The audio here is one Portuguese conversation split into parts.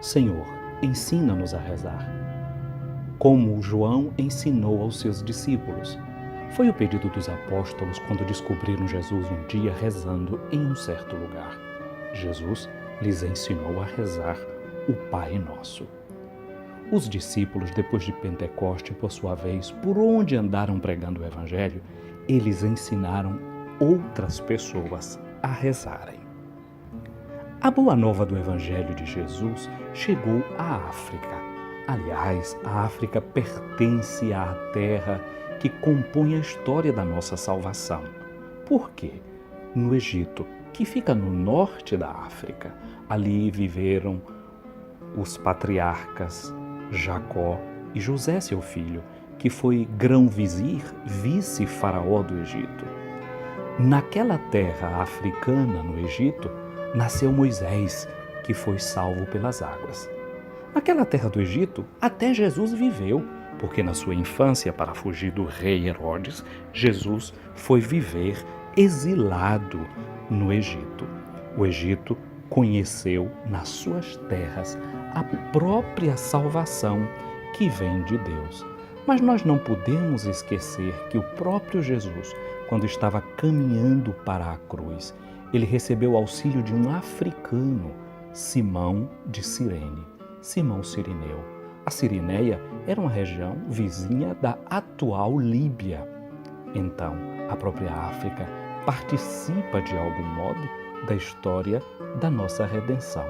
Senhor, ensina-nos a rezar, como João ensinou aos seus discípulos. Foi o pedido dos apóstolos quando descobriram Jesus um dia rezando em um certo lugar. Jesus lhes ensinou a rezar o Pai Nosso. Os discípulos, depois de Pentecoste, por sua vez, por onde andaram pregando o Evangelho, eles ensinaram outras pessoas a rezarem. A boa nova do Evangelho de Jesus chegou à África. Aliás, a África pertence à terra que compõe a história da nossa salvação. Por quê? No Egito, que fica no norte da África, ali viveram os patriarcas Jacó e José, seu filho, que foi grão-vizir, vice-faraó do Egito. Naquela terra africana, no Egito, nasceu Moisés, que foi salvo pelas águas. Naquela terra do Egito, até Jesus viveu, porque na sua infância, para fugir do rei Herodes, Jesus foi viver exilado no Egito. O Egito conheceu nas suas terras a própria salvação que vem de Deus. Mas nós não podemos esquecer que o próprio Jesus, quando estava caminhando para a cruz, ele recebeu o auxílio de um africano, Simão de Cirene, Simão Cirineu. A Cirineia era uma região vizinha da atual Líbia. Então, a própria África participa de algum modo da história da nossa redenção.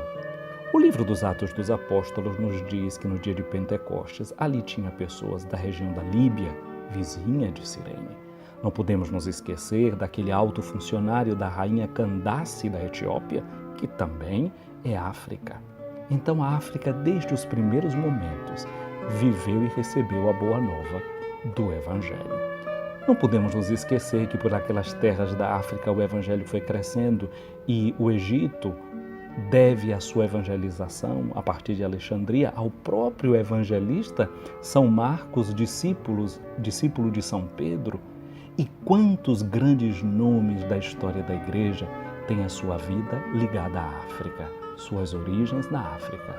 O livro dos Atos dos Apóstolos nos diz que no dia de Pentecostes, ali tinha pessoas da região da Líbia, vizinha de Cirene. Não podemos nos esquecer daquele alto funcionário da rainha Candace da Etiópia, que também é África. Então a África, desde os primeiros momentos, viveu e recebeu a boa nova do Evangelho. Não podemos nos esquecer que por aquelas terras da África o Evangelho foi crescendo e o Egito deve a sua evangelização, a partir de Alexandria, ao próprio evangelista São Marcos, discípulo de São Pedro. E quantos grandes nomes da história da Igreja têm a sua vida ligada à África, suas origens na África.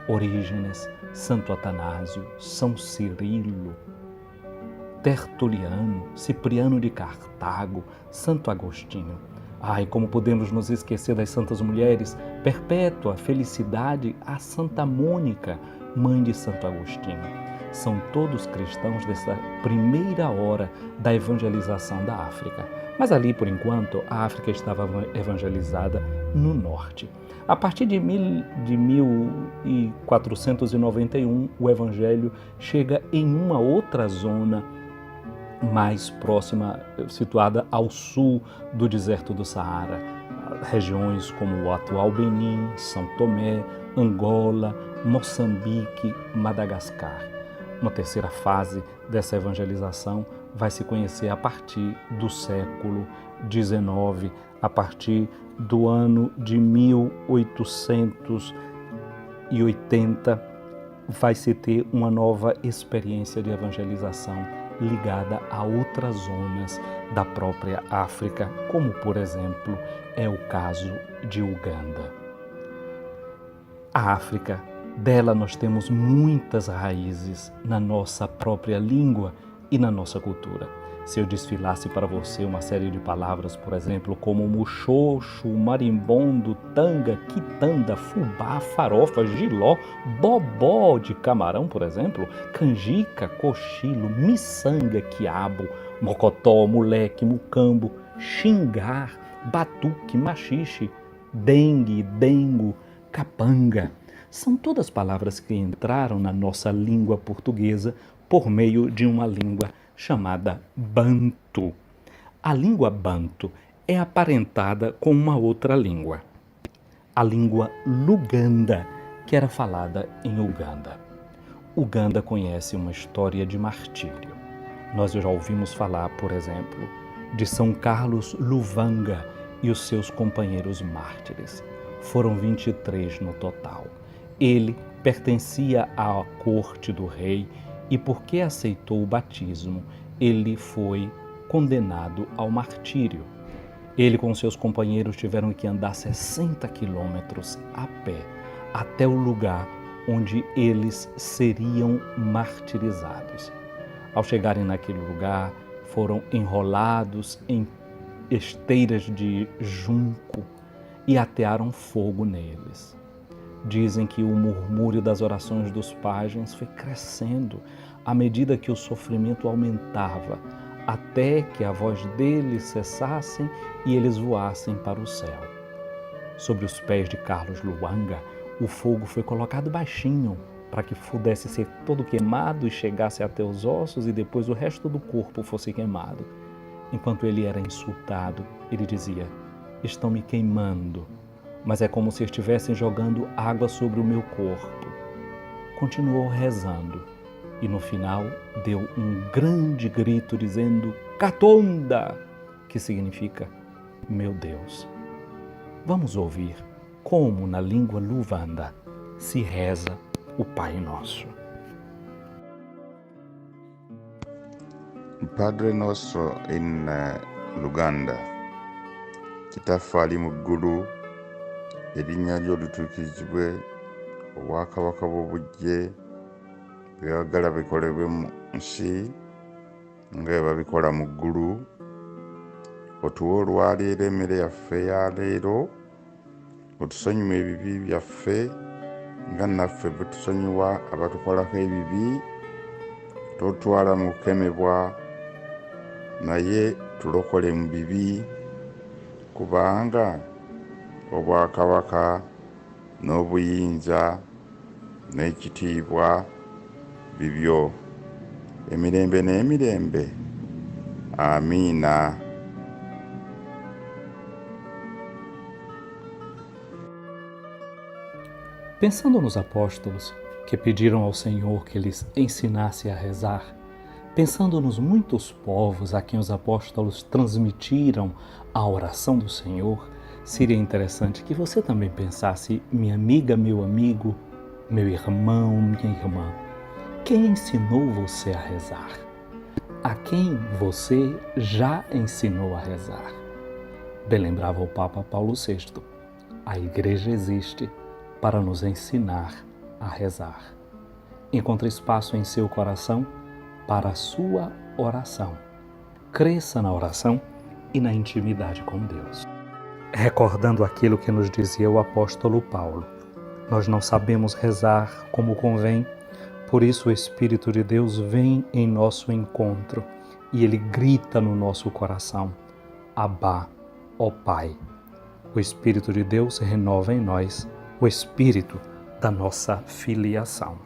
Orígenes, Santo Atanásio, São Cirilo, Tertuliano, Cipriano de Cartago, Santo Agostinho. Ai, como podemos nos esquecer das santas mulheres, Perpétua, Felicidade, a Santa Mônica, mãe de Santo Agostinho. São todos cristãos dessa primeira hora da evangelização da África. Mas ali, por enquanto, a África estava evangelizada no norte. A partir de 1491, o Evangelho chega em uma outra zona mais próxima, situada ao sul do deserto do Saara. Regiões como o atual Benin, São Tomé, Angola, Moçambique, Madagascar. Uma terceira fase dessa evangelização vai se conhecer a partir do século XIX, a partir do ano de 1880, vai se ter uma nova experiência de evangelização ligada a outras zonas da própria África, como, por exemplo, é o caso de Uganda. A África, dela nós temos muitas raízes na nossa própria língua e na nossa cultura. Se eu desfilasse para você uma série de palavras, por exemplo, como muxoxo, marimbondo, tanga, quitanda, fubá, farofa, jiló, bobó de camarão, por exemplo, canjica, cochilo, miçanga, quiabo, mocotó, moleque, mucambo, xingar, batuque, machixe, dengue, dengo, capanga. São todas palavras que entraram na nossa língua portuguesa por meio de uma língua chamada Banto. A língua Banto é aparentada com uma outra língua, a língua Luganda, que era falada em Uganda. Uganda conhece uma história de martírio. Nós já ouvimos falar, por exemplo, de São Carlos Luvanga e os seus companheiros mártires. Foram 23 no total. Ele pertencia à corte do rei e porque aceitou o batismo, ele foi condenado ao martírio. Ele com seus companheiros tiveram que andar 60 quilômetros a pé até o lugar onde eles seriam martirizados. Ao chegarem naquele lugar, foram enrolados em esteiras de junco e atearam fogo neles. Dizem que o murmúrio das orações dos pajens foi crescendo à medida que o sofrimento aumentava, até que a voz deles cessasse e eles voassem para o céu. Sobre os pés de Carlos Luanga, o fogo foi colocado baixinho para que pudesse ser todo queimado e chegasse até os ossos e depois o resto do corpo fosse queimado. Enquanto ele era insultado, ele dizia: "Estão me queimando, mas é como se estivessem jogando água sobre o meu corpo." Continuou rezando e no final deu um grande grito dizendo "Catonda", que significa "meu Deus". Vamos ouvir como na língua Luvanda se reza o Pai Nosso. Padre Nostro in Luganda. Kitaffe ali mu ggulu, erinnya lyo lituukirizibwe, obwakabaka bw'obujje byagala bikolebwe mu nsi nga bwe babikola mu ggulu. Otuwe olwaleero emmere yaffe ya leero, otusonyiwe ebibi byaffe nga naffe bwe tusonyiwa abatukolako ebibi, totwala mu kukemebwa naye tulokole mu bibi, kubanga obwakabaka n'obuyinza n'ekitiibwa bibyo, emirembe n'emirembe. Amiina. Pensando nos apóstolos que pediram ao Senhor que lhes ensinasse a rezar, pensando nos muitos povos a quem os apóstolos transmitiram a oração do Senhor, seria interessante que você também pensasse, minha amiga, meu amigo, meu irmão, minha irmã, quem ensinou você a rezar? A quem você já ensinou a rezar? Bem lembrava o Papa Paulo VI, a Igreja existe para nos ensinar a rezar. Encontre espaço em seu coração para a sua oração. Cresça na oração e na intimidade com Deus. Recordando aquilo que nos dizia o apóstolo Paulo, nós não sabemos rezar como convém, por isso o Espírito de Deus vem em nosso encontro e ele grita no nosso coração: Abá, ó Pai. O Espírito de Deus renova em nós o espírito da nossa filiação.